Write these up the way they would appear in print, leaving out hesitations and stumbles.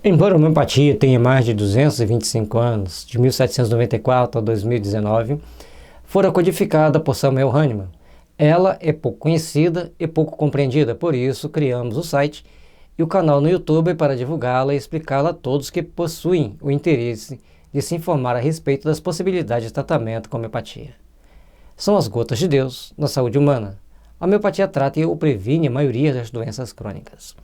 Embora a homeopatia tenha mais de 225 anos, de 1794 a 2019, fora codificada por Samuel Hahnemann. Ela é pouco conhecida e pouco compreendida, por isso criamos o site e o canal no YouTube para divulgá-la e explicá-la a todos que possuem o interesse de se informar a respeito das possibilidades de tratamento com homeopatia. São as gotas de Deus na saúde humana. A homeopatia trata ou previne a maioria das doenças crônicas.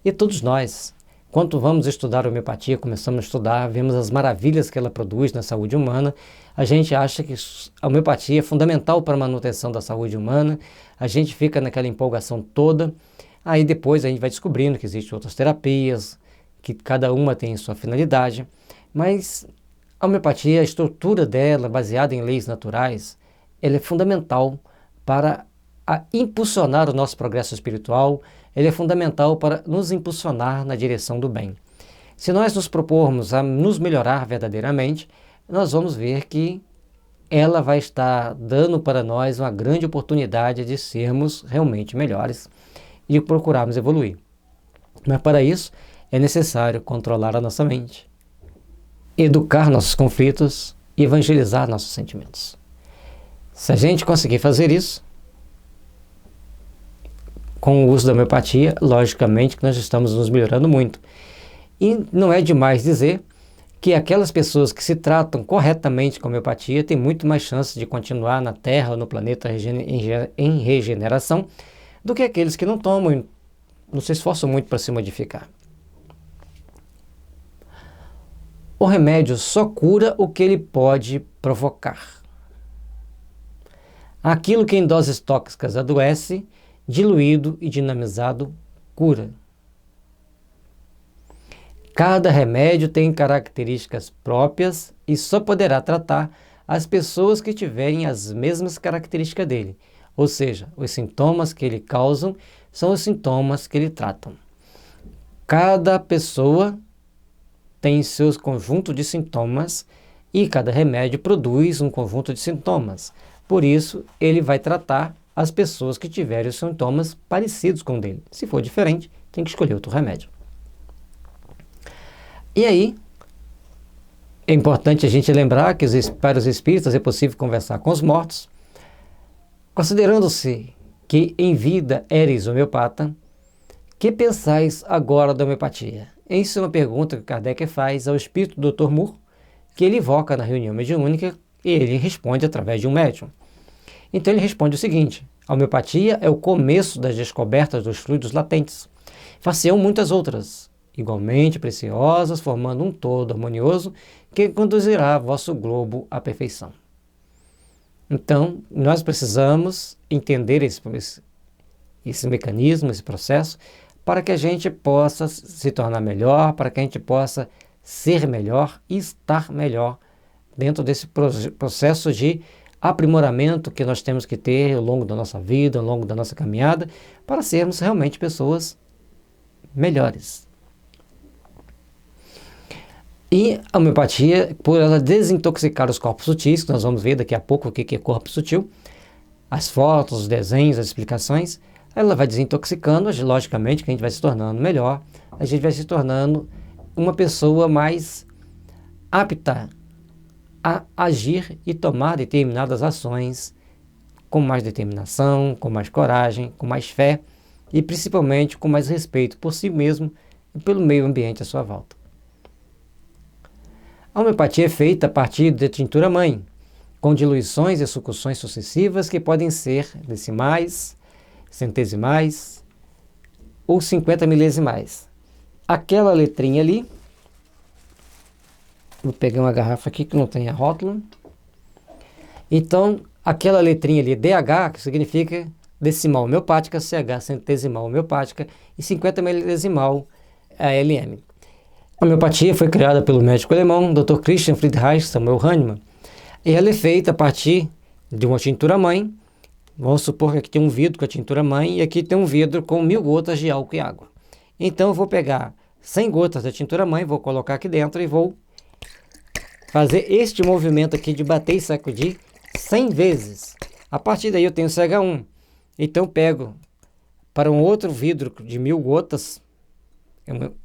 E todos nós, quando vamos estudar a homeopatia, começamos a estudar, vemos as maravilhas que ela produz na saúde humana, a gente acha que a homeopatia é fundamental para a manutenção da saúde humana, a gente fica naquela empolgação toda, aí depois a gente vai descobrindo que existem outras terapias, que cada uma tem sua finalidade, mas a homeopatia, a estrutura dela, baseada em leis naturais, ela é fundamental para impulsionar o nosso progresso espiritual, ele é fundamental para nos impulsionar na direção do bem. Se nós nos propormos a nos melhorar verdadeiramente, nós vamos ver que ela vai estar dando para nós uma grande oportunidade de sermos realmente melhores e de procurarmos evoluir. Mas para isso é necessário controlar a nossa mente, educar nossos conflitos e evangelizar nossos sentimentos. Se a gente conseguir fazer isso, com o uso da homeopatia, logicamente que nós estamos nos melhorando muito. E não é demais dizer que aquelas pessoas que se tratam corretamente com a homeopatia têm muito mais chances de continuar na Terra ou no planeta em regeneração do que aqueles que não tomam, não se esforçam muito para se modificar. O remédio só cura o que ele pode provocar. Aquilo que em doses tóxicas adoece, diluído e dinamizado, cura. Cada remédio tem características próprias e só poderá tratar as pessoas que tiverem as mesmas características dele. Ou seja, os sintomas que ele causam são os sintomas que ele tratam. Cada pessoa tem seus conjuntos de sintomas e cada remédio produz um conjunto de sintomas. Por isso, ele vai tratar as pessoas que tiverem os sintomas parecidos com o dele. Se for diferente, tem que escolher outro remédio. E aí, é importante a gente lembrar que para os espíritas é possível conversar com os mortos, considerando-se que em vida eres homeopata, que pensais agora da homeopatia? Isso é uma pergunta que Kardec faz ao espírito do Dr. Moore, que ele invoca na reunião mediúnica e ele responde através de um médium. Então ele responde o seguinte: a homeopatia é o começo das descobertas dos fluidos latentes. Far-se-ão muitas outras, igualmente preciosas, formando um todo harmonioso que conduzirá vosso globo à perfeição. Então, nós precisamos entender esse mecanismo, esse processo, para que a gente possa se tornar melhor, para que a gente possa ser melhor e estar melhor dentro desse processo de aprimoramento que nós temos que ter ao longo da nossa vida, ao longo da nossa caminhada, para sermos realmente pessoas melhores. E a homeopatia, por ela desintoxicar os corpos sutis, que nós vamos ver daqui a pouco o que é corpo sutil, as fotos, os desenhos, as explicações, ela vai desintoxicando, logicamente que a gente vai se tornando melhor, a gente vai se tornando uma pessoa mais apta a agir e tomar determinadas ações com mais determinação, com mais coragem, com mais fé e principalmente com mais respeito por si mesmo e pelo meio ambiente à sua volta. A homeopatia é feita a partir de tintura-mãe, com diluições e sucções sucessivas que podem ser decimais, centesimais ou 50 milesimais. Aquela letrinha ali, vou pegar uma garrafa aqui que não tem a rótula. Então, aquela letrinha ali, DH, que significa decimal homeopática, CH centesimal homeopática e 50 milesimal ALM. A homeopatia foi criada pelo médico alemão Dr. Christian Friedreich Samuel Hahnemann e ela é feita a partir de uma tintura-mãe. Vamos supor que aqui tem um vidro com a tintura-mãe e aqui tem um vidro com 1000 gotas de álcool e água. Então, eu vou pegar 100 gotas da tintura-mãe, vou colocar aqui dentro e vou fazer este movimento aqui de bater e sacudir 100 vezes. A partir daí eu tenho CH1. Então eu pego para um outro vidro de 1000 gotas,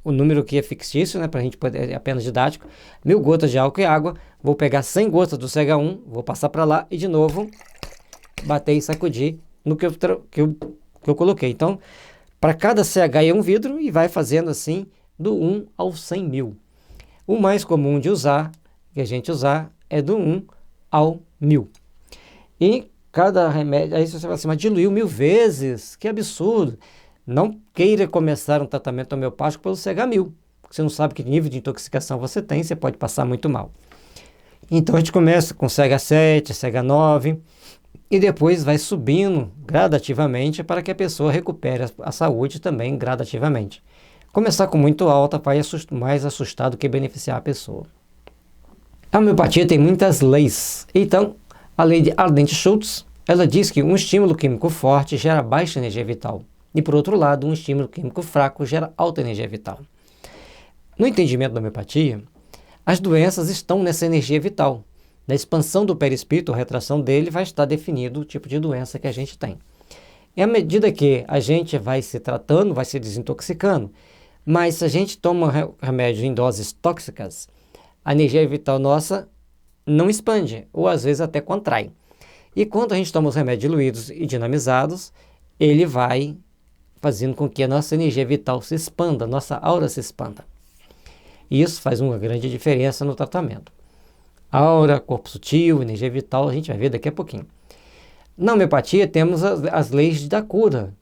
o número que é fictício, né, para a gente poder, é apenas didático, 1.000 gotas de álcool e água, vou pegar 100 gotas do CH1, vou passar para lá e de novo bater e sacudir no que eu coloquei. Então, para cada CH é um vidro e vai fazendo assim do 1 ao 100 mil. O mais comum de usar, que a gente usar, é do 1 ao 1.000. E cada remédio, aí você fala assim, mas diluiu 1.000 vezes, que absurdo. Não queira começar um tratamento homeopático pelo CH1000, porque você não sabe que nível de intoxicação você tem, você pode passar muito mal. Então a gente começa com CH7, CH9 e depois vai subindo gradativamente para que a pessoa recupere a saúde também gradativamente. Começar com muito alta vai mais assustar do que beneficiar a pessoa. A homeopatia tem muitas leis. Então, a lei de Ardent-Schultz, ela diz que um estímulo químico forte gera baixa energia vital. E, por outro lado, um estímulo químico fraco gera alta energia vital. No entendimento da homeopatia, as doenças estão nessa energia vital. Da expansão do perispírito, a retração dele, vai estar definido o tipo de doença que a gente tem. E à medida que a gente vai se tratando, vai se desintoxicando, mas se a gente toma remédio em doses tóxicas, a energia vital nossa não expande, ou às vezes até contrai. E quando a gente toma os remédios diluídos e dinamizados, ele vai fazendo com que a nossa energia vital se expanda, nossa aura se expanda. E isso faz uma grande diferença no tratamento. Aura, corpo sutil, energia vital, a gente vai ver daqui a pouquinho. Na homeopatia temos as leis da cura,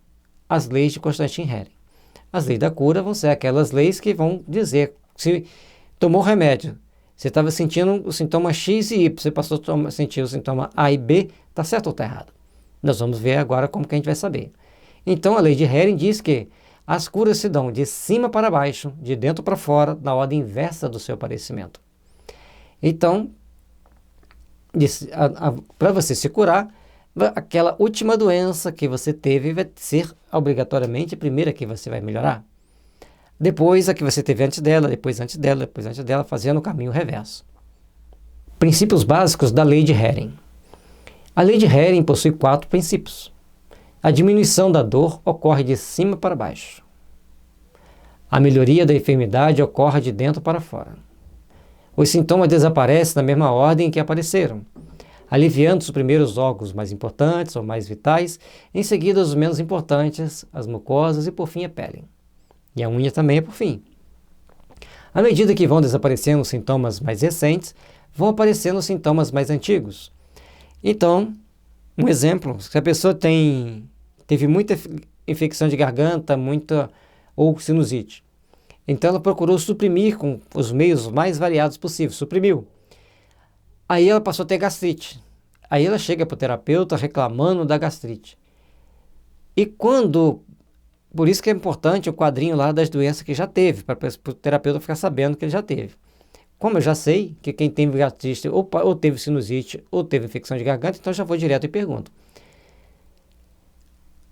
as leis de Constantin Hering. As leis da cura vão ser aquelas leis que vão dizer, se tomou o remédio, você estava sentindo o sintoma X e Y, você passou a sentir o sintoma A e B, está certo ou está errado? Nós vamos ver agora como que a gente vai saber. Então a lei de Hering diz que as curas se dão de cima para baixo, de dentro para fora, na ordem inversa do seu aparecimento. Então, para você se curar, aquela última doença que você teve vai ser obrigatoriamente a primeira que você vai melhorar. Depois a que você teve antes dela, depois antes dela, depois antes dela, fazendo o caminho reverso. Princípios básicos da lei de Hering. A lei de Hering possui 4 princípios. A diminuição da dor ocorre de cima para baixo. A melhoria da enfermidade ocorre de dentro para fora. Os sintomas desaparecem na mesma ordem em que apareceram, aliviando os primeiros órgãos mais importantes ou mais vitais, em seguida os menos importantes, as mucosas e por fim a pele. E a unha também é por fim. À medida que vão desaparecendo os sintomas mais recentes, vão aparecendo os sintomas mais antigos. Então, um exemplo, se a pessoa teve muita infecção de garganta, ou sinusite, então ela procurou suprimir com os meios mais variados possíveis, suprimiu. Aí ela passou a ter gastrite. Aí ela chega para o terapeuta reclamando da gastrite. E por isso que é importante o quadrinho lá das doenças que já teve, para o terapeuta ficar sabendo que ele já teve. Como eu já sei que quem tem gastrite ou teve sinusite ou teve infecção de garganta, então eu já vou direto e pergunto.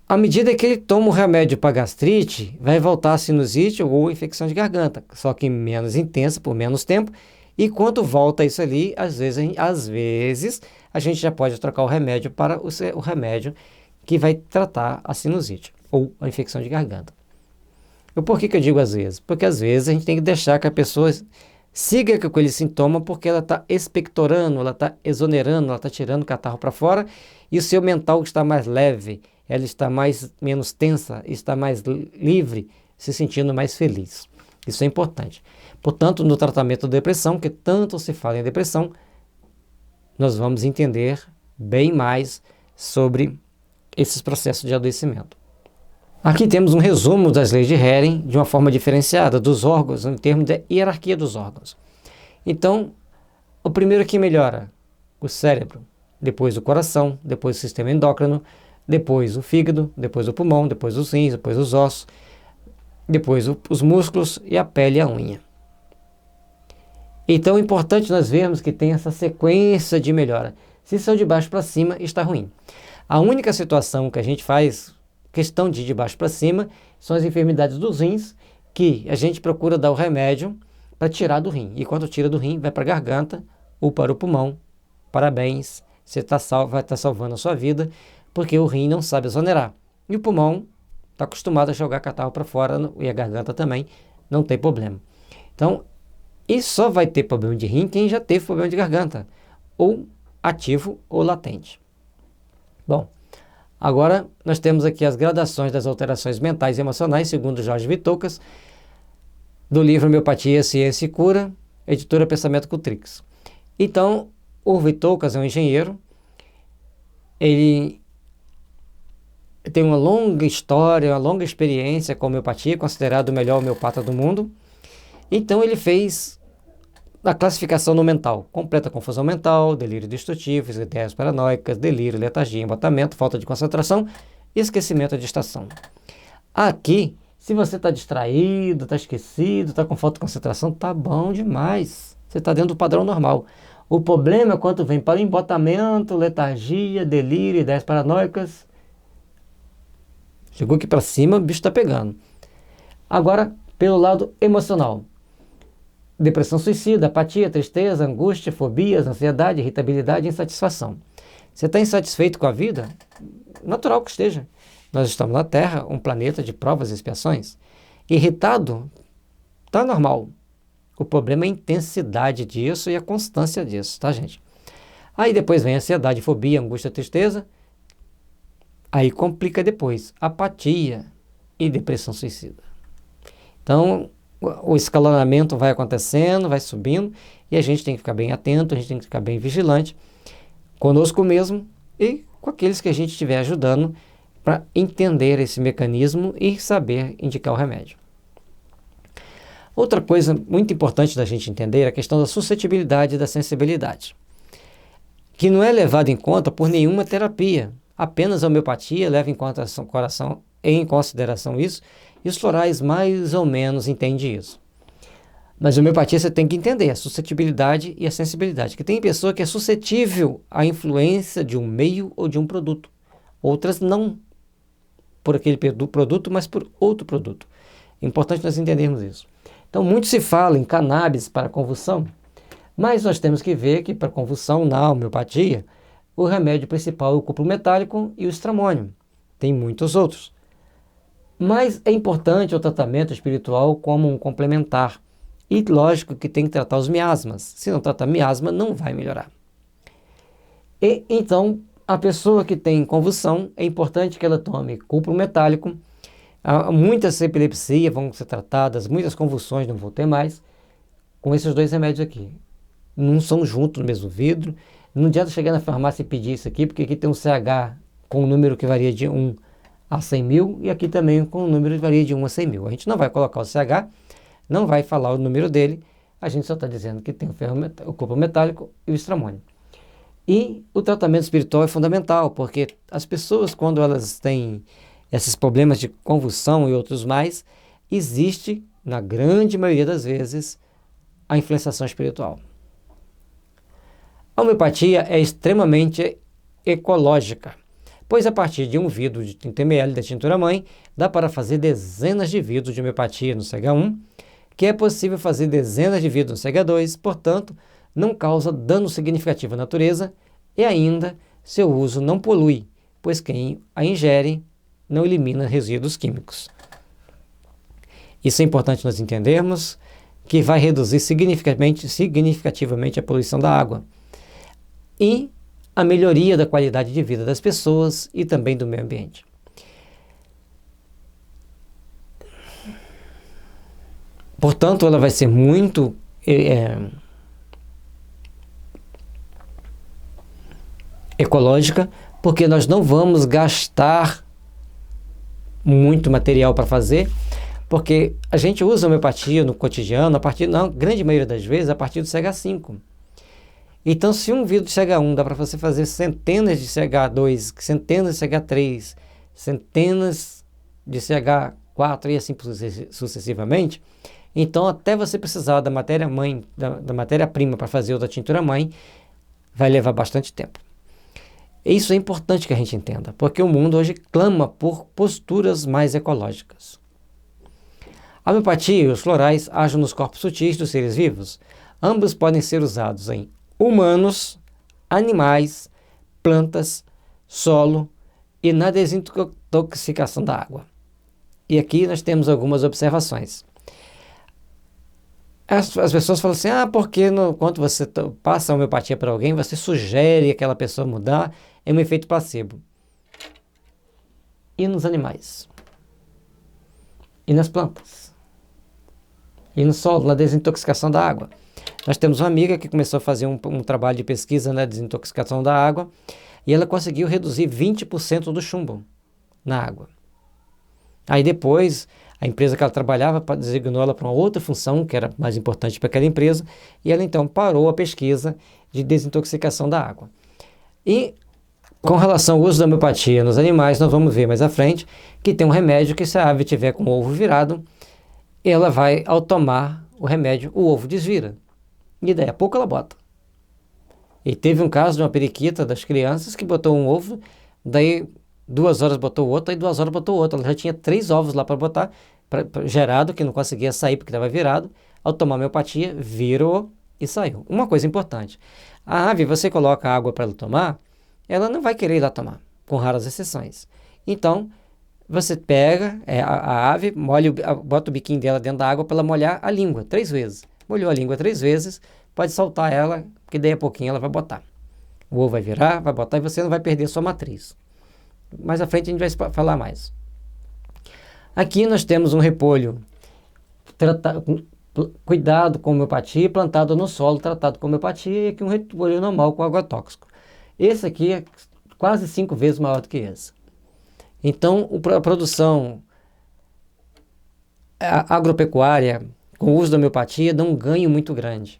À medida que ele toma o remédio para gastrite, vai voltar a sinusite ou infecção de garganta, só que menos intensa, por menos tempo. E quando volta isso ali, às vezes a gente já pode trocar o remédio para o remédio que vai tratar a sinusite ou a infecção de garganta. E por que eu digo às vezes? Porque às vezes a gente tem que deixar que a pessoa siga com aquele sintoma porque ela está expectorando, ela está exonerando, ela está tirando o catarro para fora e o seu mental está mais leve, ela está menos tensa, está mais livre, se sentindo mais feliz. Isso é importante. Portanto, no tratamento da depressão, que tanto se fala em depressão, nós vamos entender bem mais sobre esses processos de adoecimento. Aqui temos um resumo das leis de Hering de uma forma diferenciada dos órgãos, em termos de hierarquia dos órgãos. Então, o primeiro que melhora, o cérebro, depois o coração, depois o sistema endócrino, depois o fígado, depois o pulmão, depois os rins, depois os ossos, depois os músculos e a pele e a unha. Então é importante nós vermos que tem essa sequência de melhora. Se são de baixo para cima, está ruim. A única situação que a gente faz questão de baixo para cima são as enfermidades dos rins, que a gente procura dar o remédio para tirar do rim. E quando tira do rim, vai para a garganta ou para o pulmão. Parabéns, você vai estar salvando a sua vida, porque o rim não sabe exonerar. E o pulmão está acostumado a jogar catarro para fora, e a garganta também, não tem problema. Então, e só vai ter problema de rim quem já teve problema de garganta, ou ativo ou latente. Bom, agora nós temos aqui as gradações das alterações mentais e emocionais, segundo Jorge Vitoucas, do livro Homeopatia, Ciência e Cura, editora Pensamento Cultrix. Então, o Vitoucas é um engenheiro, ele tem uma longa história, uma longa experiência com homeopatia, considerado o melhor homeopata do mundo. Então ele fez a classificação no mental, completa confusão mental, delírio destrutivo, ideias paranoicas, delírio, letargia, embotamento, falta de concentração e esquecimento de estação. Aqui, se você está distraído, está esquecido, está com falta de concentração, tá bom demais. Você está dentro do padrão normal. O problema é quando vem para o embotamento, letargia, delírio, ideias paranoicas. Chegou aqui para cima, o bicho está pegando. Agora, pelo lado emocional. Depressão suicida, apatia, tristeza, angústia, fobias, ansiedade, irritabilidade e insatisfação. Você está insatisfeito com a vida? Natural que esteja. Nós estamos na Terra, um planeta de provas e expiações. Irritado? Está normal. O problema é a intensidade disso e a constância disso, tá, gente? Aí depois vem ansiedade, fobia, angústia, tristeza. Aí complica depois, apatia e depressão suicida. Então, o escalonamento vai acontecendo, vai subindo, e a gente tem que ficar bem atento, a gente tem que ficar bem vigilante conosco mesmo e com aqueles que a gente estiver ajudando para entender esse mecanismo e saber indicar o remédio. Outra coisa muito importante da gente entender é a questão da suscetibilidade e da sensibilidade, que não é levada em conta por nenhuma terapia. Apenas a homeopatia leva em consideração isso, e os florais mais ou menos entendem isso. Mas a homeopatia você tem que entender a suscetibilidade e a sensibilidade, que tem pessoa que é suscetível à influência de um meio ou de um produto. Outras não por aquele produto, mas por outro produto. É importante nós entendermos isso. Então, muito se fala em cannabis para convulsão, mas nós temos que ver que para convulsão, na homeopatia, o remédio principal é o cupro metálico e o estramônio. Tem muitos outros. Mas é importante o tratamento espiritual como um complementar. E lógico que tem que tratar os miasmas. Se não tratar miasma, não vai melhorar. E então, a pessoa que tem convulsão, é importante que ela tome cupro metálico. Muitas epilepsias vão ser tratadas, muitas convulsões não vão ter mais, com esses dois remédios aqui. Não são juntos no mesmo vidro. Não adianta chegar na farmácia e pedir isso aqui, porque aqui tem um CH com um número que varia de 1 a 100 mil, e aqui também com um número que varia de 1 a 100 mil. A gente não vai colocar o CH, não vai falar o número dele, a gente só está dizendo que tem o cupro metálico e o estramônio. E o tratamento espiritual é fundamental, porque as pessoas, quando elas têm esses problemas de convulsão e outros mais, existe, na grande maioria das vezes, a influenciação espiritual. A homeopatia é extremamente ecológica, pois a partir de um vidro de 30 ml da tintura-mãe, dá para fazer dezenas de vidros de homeopatia no CH1, que é possível fazer dezenas de vidros no CH2, portanto, não causa dano significativo à natureza e ainda seu uso não polui, pois quem a ingere não elimina resíduos químicos. Isso é importante nós entendermos, que vai reduzir significativamente a poluição da água e a melhoria da qualidade de vida das pessoas e também do meio ambiente. Portanto, ela vai ser muito ecológica, porque nós não vamos gastar muito material para fazer, porque a gente usa a homeopatia no cotidiano, na grande maioria das vezes, a partir do CH5. Então, se um vidro de CH1 dá para você fazer centenas de CH2, centenas de CH3, centenas de CH4 e assim sucessivamente, então até você precisar da matéria-mãe, da matéria-prima para fazer o da tintura-mãe, vai levar bastante tempo. Isso é importante que a gente entenda, porque o mundo hoje clama por posturas mais ecológicas. A homeopatia e os florais agem nos corpos sutis dos seres vivos. Ambos podem ser usados em humanos, animais, plantas, solo e na desintoxicação da água. E aqui nós temos algumas observações. as pessoas falam assim, porque quando você passa a homeopatia para alguém, você sugere aquela pessoa mudar, é um efeito placebo. E nos animais? E nas plantas? E no solo, na desintoxicação da água? Nós temos uma amiga que começou a fazer um trabalho de pesquisa na desintoxicação da água e ela conseguiu reduzir 20% do chumbo na água. Aí depois, a empresa que ela trabalhava designou ela para uma outra função, que era mais importante para aquela empresa, e ela então parou a pesquisa de desintoxicação da água. E com relação ao uso da homeopatia nos animais, nós vamos ver mais à frente que tem um remédio que se a ave tiver com o ovo virado, ela vai, ao tomar o remédio, o ovo desvira. E daí a pouco ela bota. E teve um caso de uma periquita das crianças que botou um ovo, daí 2 horas botou outro, aí 2 horas botou outro. Ela já tinha 3 ovos lá para botar, gerado, que não conseguia sair porque estava virado. Ao tomar homeopatia, virou e saiu. Uma coisa importante, a ave, você coloca água para ela tomar, ela não vai querer ir lá tomar, com raras exceções. Então, você pega a ave, bota o biquinho dela dentro da água para ela molhar a língua 3 vezes. Molhou a língua 3 vezes, pode soltar ela, que daí a pouquinho ela vai botar. O ovo vai virar, vai botar e você não vai perder sua matriz. Mais à frente a gente vai falar mais. Aqui nós temos um repolho cuidado com homeopatia, plantado no solo, tratado com homeopatia, e aqui um repolho normal com agrotóxico. Esse aqui é quase 5 vezes maior do que esse. Então, a produção agropecuária com o uso da homeopatia dá um ganho muito grande.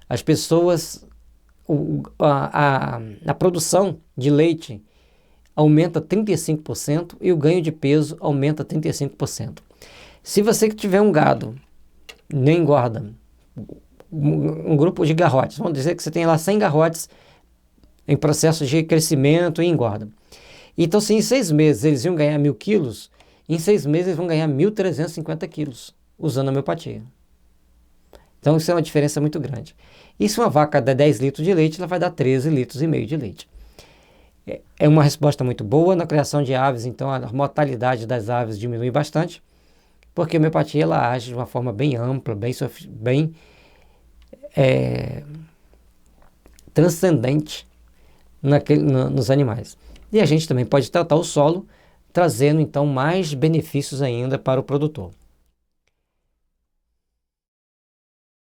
As pessoas, a produção de leite aumenta 35% e o ganho de peso aumenta 35%. Se você tiver um gado, nem engorda, um grupo de garrotes, vamos dizer que você tem lá 100 garrotes em processo de crescimento e engorda. Então, se em 6 meses eles iam ganhar 1.000 quilos, em 6 meses eles vão ganhar 1.350 quilos, usando a homeopatia. Então, isso é uma diferença muito grande. E se uma vaca dá 10 litros de leite, ela vai dar 13,5 litros de leite. É uma resposta muito boa na criação de aves, então a mortalidade das aves diminui bastante, porque a homeopatia ela age de uma forma bem ampla, bem transcendente nos animais. E a gente também pode tratar o solo, trazendo então mais benefícios ainda para o produtor.